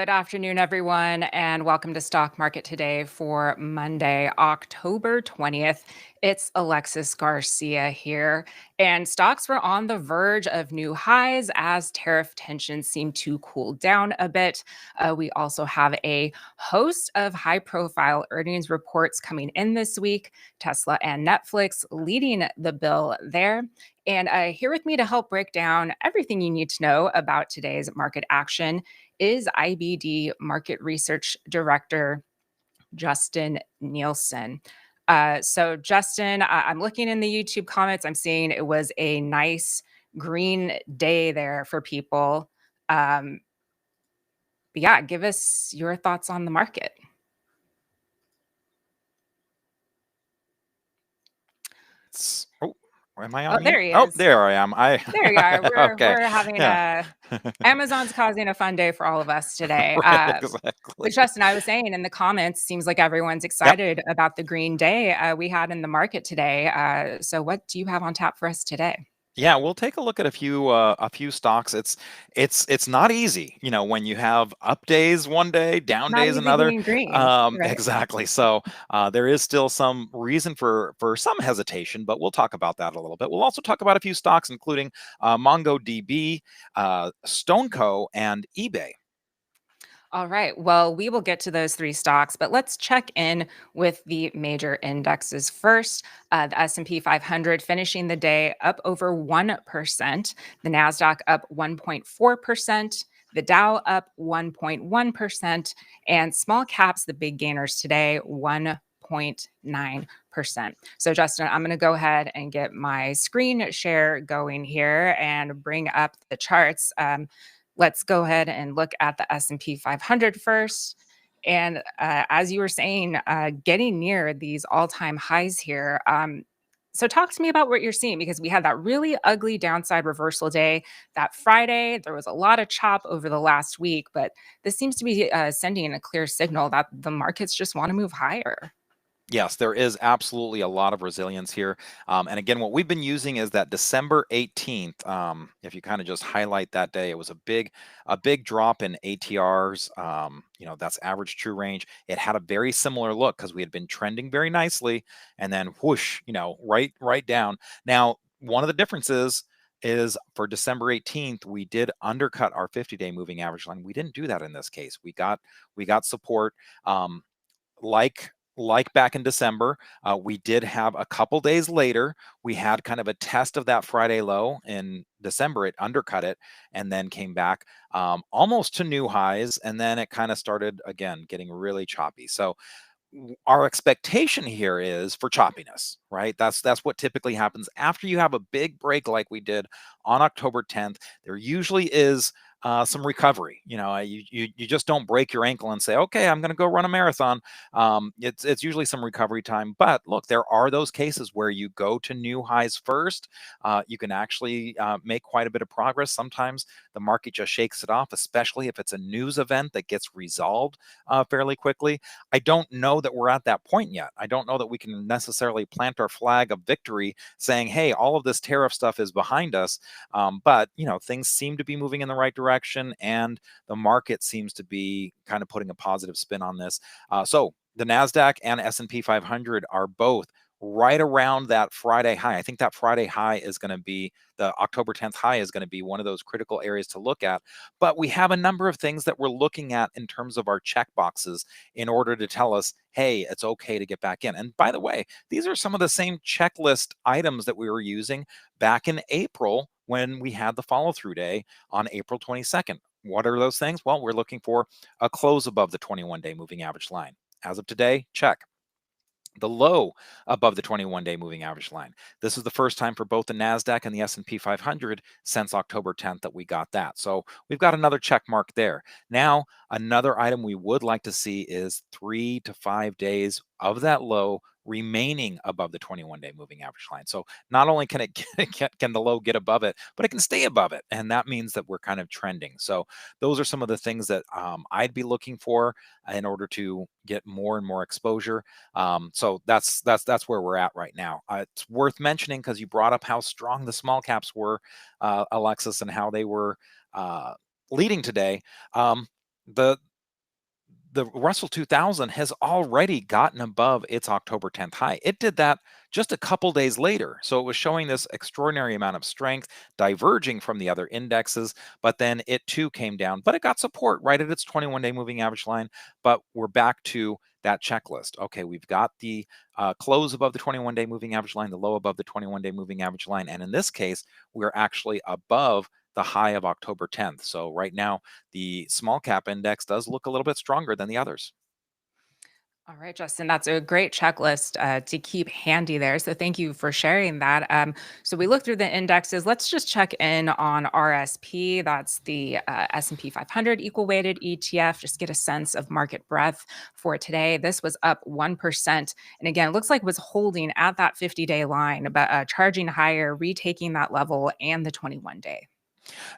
Good afternoon, everyone, and welcome to Stock Market Today for Monday, October 20th. It's Alexis Garcia here, and stocks were on the verge of new highs as tariff tensions seem to cool down a bit. We also have a host of high profile earnings reports coming in this week, Tesla and Netflix leading the bill there. And here with me to help break down everything you need to know about today's market action is IBD Market Research Director Justin Nielsen. So, Justin, I'm looking in the YouTube comments. I'm seeing it was a nice green day there for people. Um, but yeah, give us your thoughts on the market. Oh, am I Oh, on mute? there he Oh, is. there I am. There you are. We're Okay. we're having Yeah. a Amazon's causing a fun day for all of us today. Right, exactly. But Justin, I was saying in the comments, seems like everyone's Yep. excited about the green day we had in the market today. So what do you have on tap for us today? Yeah, we'll take a look at a few stocks. It's not easy, when you have up days one day, down Not days easy another. being green, right? Exactly. So there is still some reason for some hesitation, but we'll talk about that a little bit. We'll also talk about a few stocks, including MongoDB, StoneCo, and eBay. All right. Well, we will get to those three stocks, but let's check in with the major indexes first. The S&P 500 finishing the day up over 1%, the Nasdaq up 1.4%, the Dow up 1.1%, and small caps, the big gainers today, 1.9%. So, Justin, I'm going to go ahead and get my screen share going here and bring up the charts. Let's go ahead and look at the S&P 500 first. And as you were saying, getting near these all-time highs here. So talk to me about what you're seeing, because we had that really ugly downside reversal day that Friday. There was a lot of chop over the last week, but this seems to be sending a clear signal that the markets just want to move higher. Yes, there is absolutely a lot of resilience here. And again, what we've been using is that December 18th. If you kind of just highlight that day, it was a big drop in ATRs. That's average true range. It had a very similar look because we had been trending very nicely, and then whoosh, right down. Now, one of the differences is for December 18th, we did undercut our 50-day moving average line. We didn't do that in this case. We got support. Um, like back in December, we did have a couple days later, we had kind of a test of that Friday low in December. It undercut it and then came back almost to new highs. And then it kind of started again getting really choppy. So our expectation here is for choppiness, right? That's what typically happens after you have a big break like we did on October 10th. There usually is some recovery. You just don't break your ankle and say, okay, I'm going to go run a marathon. It's usually some recovery time. But look, there are those cases where you go to new highs first. You can actually make quite a bit of progress. Sometimes the market just shakes it off, especially if it's a news event that gets resolved fairly quickly. I don't know that we're at that point yet. I don't know that we can necessarily plant our flag of victory saying, hey, all of this tariff stuff is behind us. But things seem to be moving in the right direction, and the market seems to be kind of putting a positive spin on this. So the Nasdaq and S&P 500 are both right around that Friday high. I think that Friday high is going to be the October 10th high is going to be one of those critical areas to look at. But we have a number of things that we're looking at in terms of our check boxes in order to tell us, hey, it's okay to get back in. And by the way, these are some of the same checklist items that we were using back in April when we had the follow through day on April 22nd. What are those things? Well, we're looking for a close above the 21-day moving average line. As of today, check. The low above the 21-day moving average line. This is the first time for both the Nasdaq and the S&P 500 since October 10th that we got that. So we've got another check mark there. Now, another item we would like to see is 3 to 5 days of that low remaining above the 21-day moving average line. So not only can can the low get above it, but it can stay above it, and that means that we're kind of trending. So those are some of the things that I'd be looking for in order to get more and more exposure. So that's where we're at right now. It's worth mentioning because you brought up how strong the small caps were, Alexis, and how they were leading today. The the Russell 2000 has already gotten above its October 10th high. It did that just a couple days later. So it was showing this extraordinary amount of strength, diverging from the other indexes, but then it too came down, but it got support right at its 21-day moving average line. But we're back to that checklist. Okay, we've got the close above the 21-day moving average line, the low above the 21-day moving average line. And in this case, we're actually above the high of October 10th. So right now, the small cap index does look a little bit stronger than the others. All right, Justin, that's a great checklist to keep handy there. So thank you for sharing that. So we looked through the indexes. Let's just check in on RSP. That's the S&P 500 equal weighted ETF. Just get a sense of market breadth for today. This was up 1%. And again, it looks like it was holding at that 50-day line, but charging higher, retaking that level and the 21-day.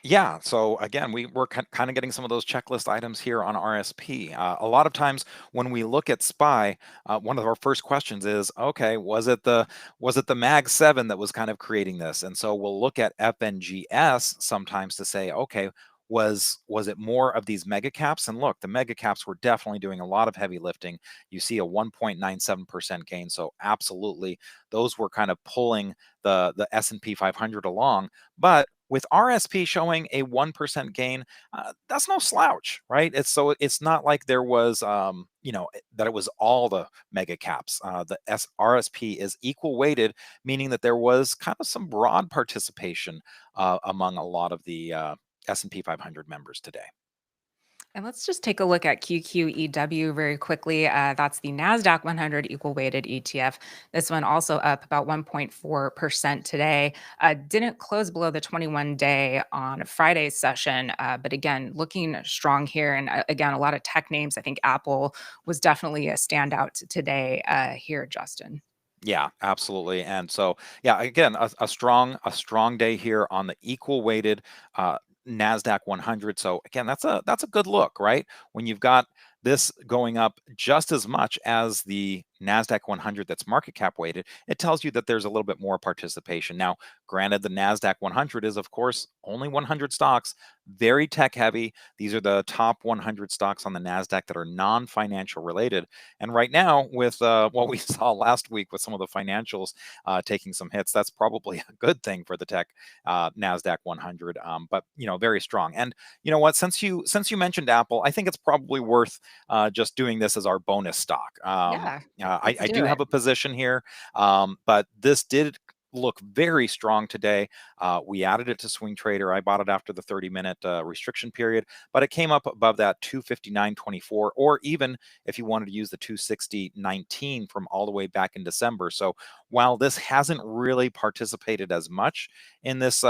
Yeah. So again, we're kind of getting some of those checklist items here on RSP. A lot of times when we look at SPY, one of our first questions is, okay, was it the Mag 7 that was kind of creating this? And so we'll look at FNGS sometimes to say, okay, was it more of these mega caps? And look, the mega caps were definitely doing a lot of heavy lifting. You see a 1.97% gain. So absolutely, those were kind of pulling the S&P 500 along. But with RSP showing a 1% gain, that's no slouch, right? It's not like there was, that it was all the mega caps. The RSP is equal weighted, meaning that there was kind of some broad participation among a lot of the S&P 500 members today. And let's just take a look at QQEW very quickly. That's the NASDAQ 100 equal weighted ETF. This one also up about 1.4% today. Didn't close below the 21-day on Friday's session, but again, looking strong here. And again, a lot of tech names. I think Apple was definitely a standout today here, Justin. Yeah, absolutely. And so, yeah, again, a strong day here on the equal weighted uh, Nasdaq 100. So again, that's a good look, right? When you've got this going up just as much as the Nasdaq 100 that's market cap weighted, it tells you that there's a little bit more participation. Now, granted, the Nasdaq 100 is of course only 100 stocks, very tech heavy. These are the top 100 stocks on the Nasdaq that are non-financial related. And right now, with what we saw last week with some of the financials taking some hits, that's probably a good thing for the tech Nasdaq 100. But very strong. And you know what? Since you mentioned Apple, I think it's probably worth just doing this as our bonus stock. Yeah, I let's do do have it. a position here, but this did look very strong today. We added it to Swing Trader. I bought it after the 30-minute restriction period, but it came up above that 259.24, or even if you wanted to use the 260.19 from all the way back in December. So while this hasn't really participated as much in this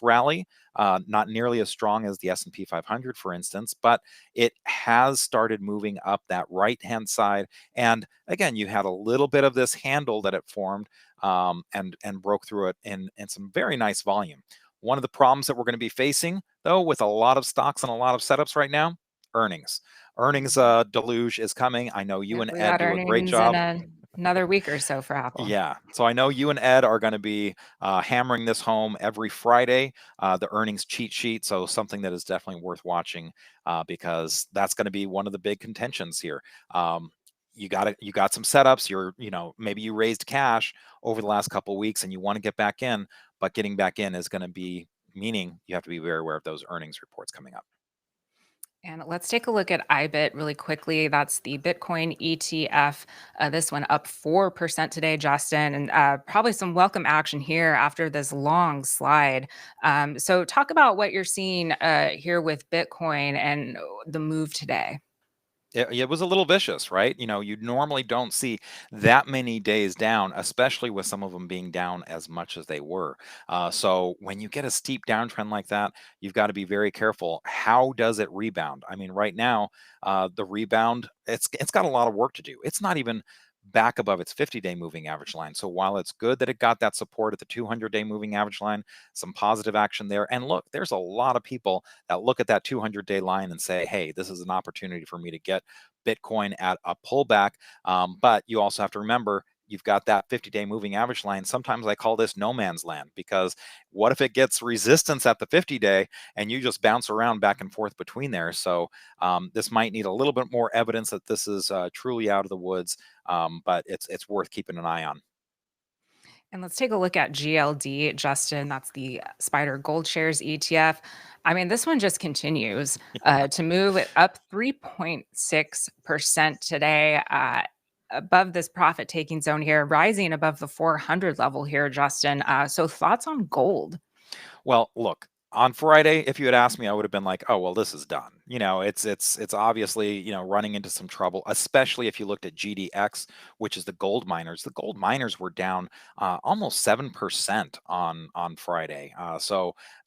rally, not nearly as strong as the S&P 500, for instance, but it has started moving up that right-hand side. And again, you had a little bit of this handle that it formed and broke through it in some very nice volume. One of the problems that we're going to be facing, though, with a lot of stocks and a lot of setups right now, earnings. Earnings Mhm. deluge is coming. I know you Yep, and we Ed got do a great earnings in job. another week or so for Apple. Yeah. So I know you and Ed are going to be hammering this home every Friday, the earnings cheat sheet. So something that is definitely worth watching because that's going to be one of the big contentions here. You got some setups. Maybe you raised cash over the last couple of weeks and you want to get back in, but getting back in is going to be meaning you have to be very aware of those earnings reports coming up. And let's take a look at IBIT really quickly. That's the Bitcoin ETF. This one up 4% today, Justin, and probably some welcome action here after this long slide. So, talk about what you're seeing here with Bitcoin and the move today. It was a little vicious, right? You normally don't see that many days down, especially with some of them being down as much as they were. So when you get a steep downtrend like that, you've got to be very careful. How does it rebound? I mean, right now, the rebound, it's got a lot of work to do. It's not even back above its 50-day moving average line. So while it's good that it got that support at the 200-day moving average line, some positive action there. And look, there's a lot of people that look at that 200-day line and say, hey, this is an opportunity for me to get Bitcoin at a pullback. But you also have to remember you've got that 50-day moving average line. Sometimes I call this no man's land, because what if it gets resistance at the 50-day and you just bounce around back and forth between there? So this might need a little bit more evidence that this is truly out of the woods, but it's worth keeping an eye on. And let's take a look at GLD, Justin. That's the Spider Gold Shares ETF. I mean, this one just continues to move it up 3.6% today, above this profit taking zone here, rising above the 400 level here, Justin. So, thoughts on gold? Well, look, on Friday, if you had asked me, I would have been like, "Oh, well, this is done." It's obviously, running into some trouble, especially if you looked at GDX, which is the gold miners. The gold miners were down almost 7% on Friday.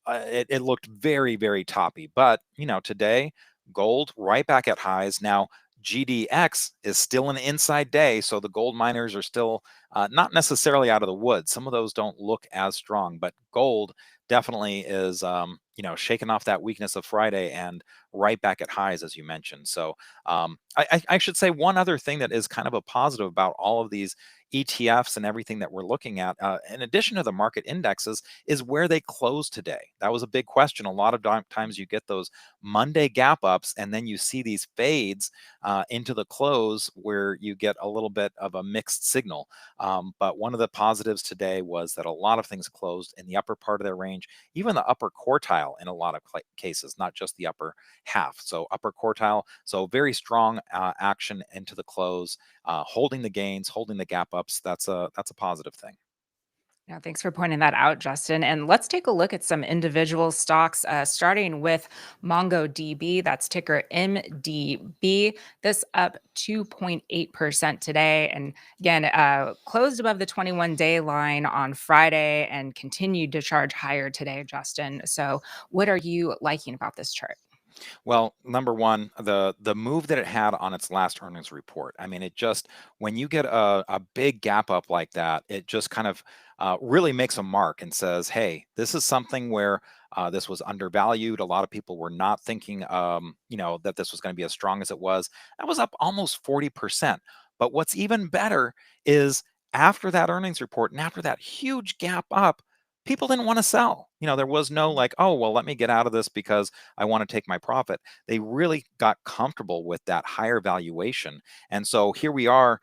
It looked very, very toppy. But, today, gold right back at highs. Now, GDX is still an inside day, so the gold miners are still not necessarily out of the woods. Some of those don't look as strong, but gold definitely is shaking off that weakness of Friday and right back at highs, as you mentioned. So I should say one other thing that is kind of a positive about all of these ETFs and everything that we're looking at, in addition to the market indexes, is where they close today. That was a big question. A lot of times you get those Monday gap ups, and then you see these fades into the close where you get a little bit of a mixed signal. But one of the positives today was that a lot of things closed in the upper part of their range, even the upper quartile in a lot of cases, not just the upper half. So upper quartile, so very strong action into the close, holding the gains, holding the gap ups. That's a positive thing. Yeah, thanks for pointing that out, Justin. And let's take a look at some individual stocks, starting with MongoDB. That's ticker MDB. This up 2.8% today. And again, closed above the 21-day line on Friday and continued to charge higher today, Justin. So, what are you liking about this chart? Well, number one, the move that it had on its last earnings report. I mean, it just, when you get a big gap up like that, it just kind of really makes a mark and says, hey, this is something where this was undervalued. A lot of people were not thinking, that this was going to be as strong as it was. That was up almost 40%. But what's even better is, after that earnings report and after that huge gap up, people didn't want to sell. There was no like, oh, well, let me get out of this because I want to take my profit. They really got comfortable with that higher valuation. And so here we are,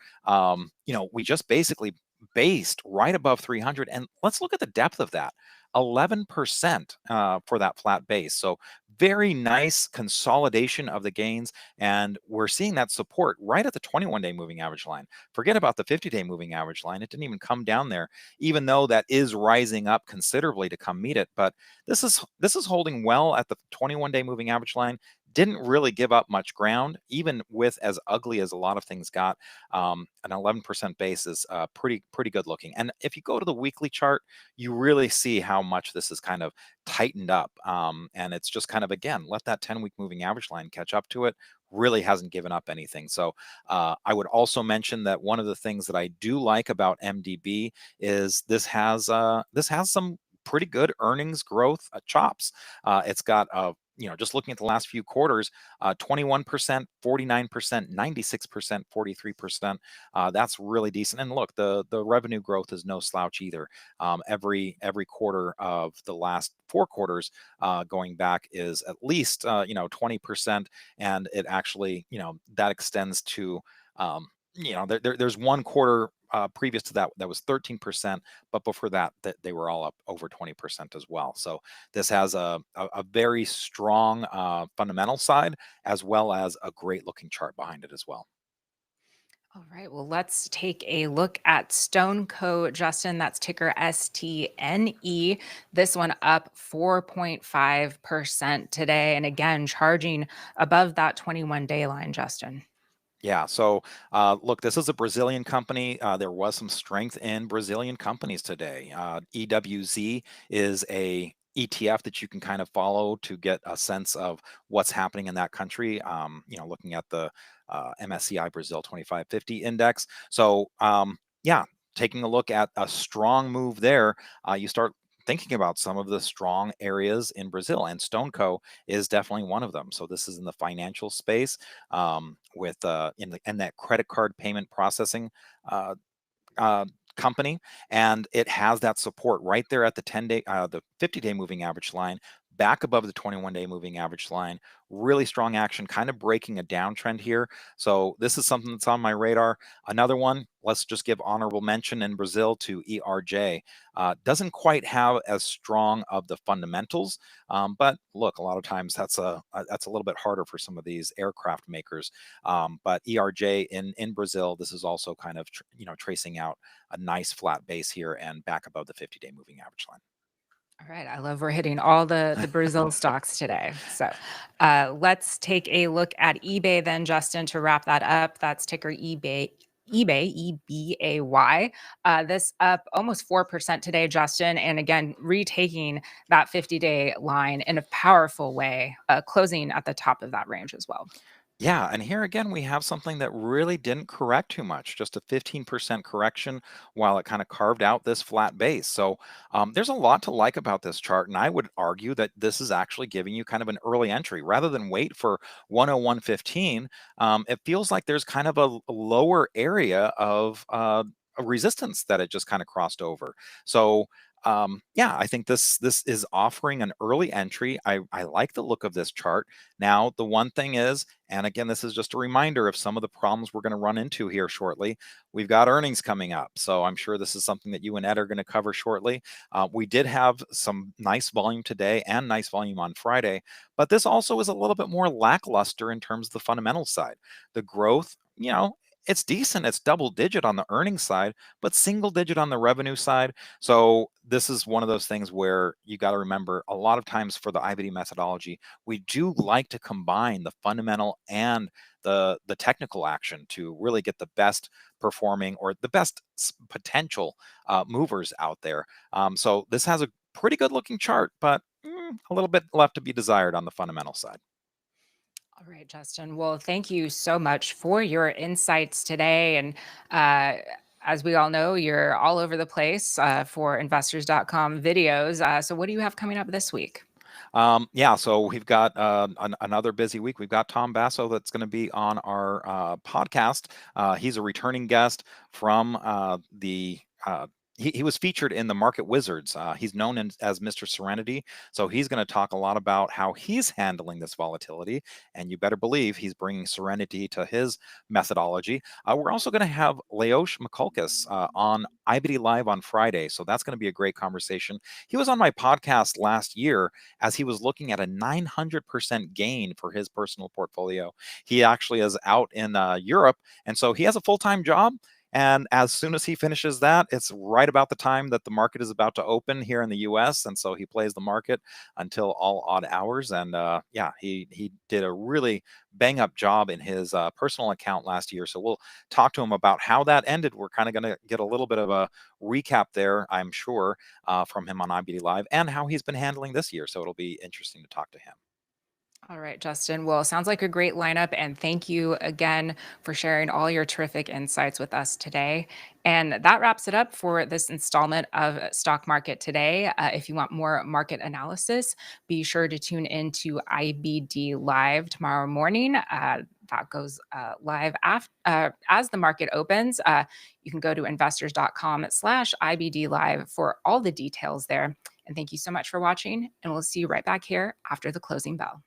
we just basically based right above 300. And let's look at the depth of that. 11% for that flat base. So very nice consolidation of the gains. And we're seeing that support right at the 21-day moving average line. Forget about the 50-day moving average line. It didn't even come down there, even though that is rising up considerably to come meet it. But this is holding well at the 21-day moving average line. Didn't really give up much ground, even with as ugly as a lot of things got. An 11% base is pretty good looking. And if you go to the weekly chart, you really see how much this is kind of tightened up. And it's just kind of, again, let that 10-week moving average line catch up to it. Really hasn't given up anything. So I would also mention that one of the things that I do like about MDB is this has some pretty good earnings growth chops. It's got just looking at the last few quarters, 21%, 49%, 96%, 43%. That's really decent. And look, the revenue growth is no slouch either. Every quarter of the last 4 quarters going back is at least 20%, and it actually that extends to there's one quarter previous to that was 13%, but before that, they were all up over 20% as well. So this has a very strong fundamental side, as well as a great looking chart behind it as well. All right. Well, let's take a look at Stone Co. Justin. That's ticker STNE. This one up 4.5% today. And again, charging above that 21-day line, Justin. Yeah. So, look, this is a Brazilian company. There was some strength in Brazilian companies today. EWZ is a ETF that you can kind of follow to get a sense of what's happening in that country. Looking at the MSCI Brazil 2550 index. So, yeah, taking a look at a strong move there, you start thinking about some of the strong areas in Brazil, and Stoneco is definitely one of them. So this is in the financial space, with in that credit card payment processing uh, company, and it has that support right there at the 10-day, the 50-day moving average line, back above the 21-day moving average line. Really strong action, kind of breaking a downtrend here. So this is something that's on my radar. Another one, let's just give honorable mention in Brazil to ERJ. Doesn't quite have as strong of the fundamentals, but look, a lot of times that's a little bit harder for some of these aircraft makers. But ERJ in Brazil, this is also kind of tracing out a nice flat base here and back above the 50-day moving average line. All right, I love we're hitting all the Brazil stocks today. So let's take a look at eBay then, Justin, to wrap that up. That's ticker eBay. eBay, EBAY. This up almost 4% today, Justin. And again, retaking that 50-day line in a powerful way, closing at the top of that range as well. Yeah, and here again, we have something that really didn't correct too much, just a 15% correction while it kind of carved out this flat base. So there's a lot to like about this chart, and I would argue that this is actually giving you kind of an early entry rather than wait for 101.15. It feels like there's kind of a lower area of a resistance that it just kind of crossed over. So yeah, I think this is offering an early entry. I like the look of this chart. Now, the one thing is, and again, this is just a reminder of some of the problems we're going to run into here shortly. We've got earnings coming up, so I'm sure this is something that you and Ed are going to cover shortly. We did have some nice volume today and nice volume on Friday, but this also is a little bit more lackluster in terms of the fundamental side. The growth, it's decent. It's double digit on the earnings side, but single digit on the revenue side. So this is one of those things where you got to remember a lot of times for the IBD methodology, we do like to combine the fundamental and the technical action to really get the best performing or the best potential movers out there. So this has a pretty good looking chart, but a little bit left to be desired on the fundamental side. All right, Justin. Well, thank you so much for your insights today. And as we all know, you're all over the place for investors.com videos. So, what do you have coming up this week? Yeah, so we've got another busy week. We've got Tom Basso that's going to be on our podcast. He's a returning guest from the. He was featured in the Market Wizards. He's known as Mr. Serenity. So he's going to talk a lot about how he's handling this volatility. And you better believe he's bringing serenity to his methodology. We're also going to have Leosh Mikulkis on IBD Live on Friday. So that's going to be a great conversation. He was on my podcast last year as he was looking at a 900% gain for his personal portfolio. He actually is out in Europe, and so he has a full-time job. And as soon as he finishes that, it's right about the time that the market is about to open here in the US. And so he plays the market until all odd hours. And yeah, he did a really bang up job in his personal account last year. So we'll talk to him about how that ended. We're kind of going to get a little bit of a recap there, I'm sure, from him on IBD Live and how he's been handling this year. So it'll be interesting to talk to him. All right, Justin. Well, sounds like a great lineup. And thank you again for sharing all your terrific insights with us today. And that wraps it up for this installment of Stock Market Today. If you want more market analysis, be sure to tune in to IBD Live tomorrow morning. That goes live as the market opens. You can go to investors.com/IBD Live for all the details there. And thank you so much for watching. And we'll see you right back here after the closing bell.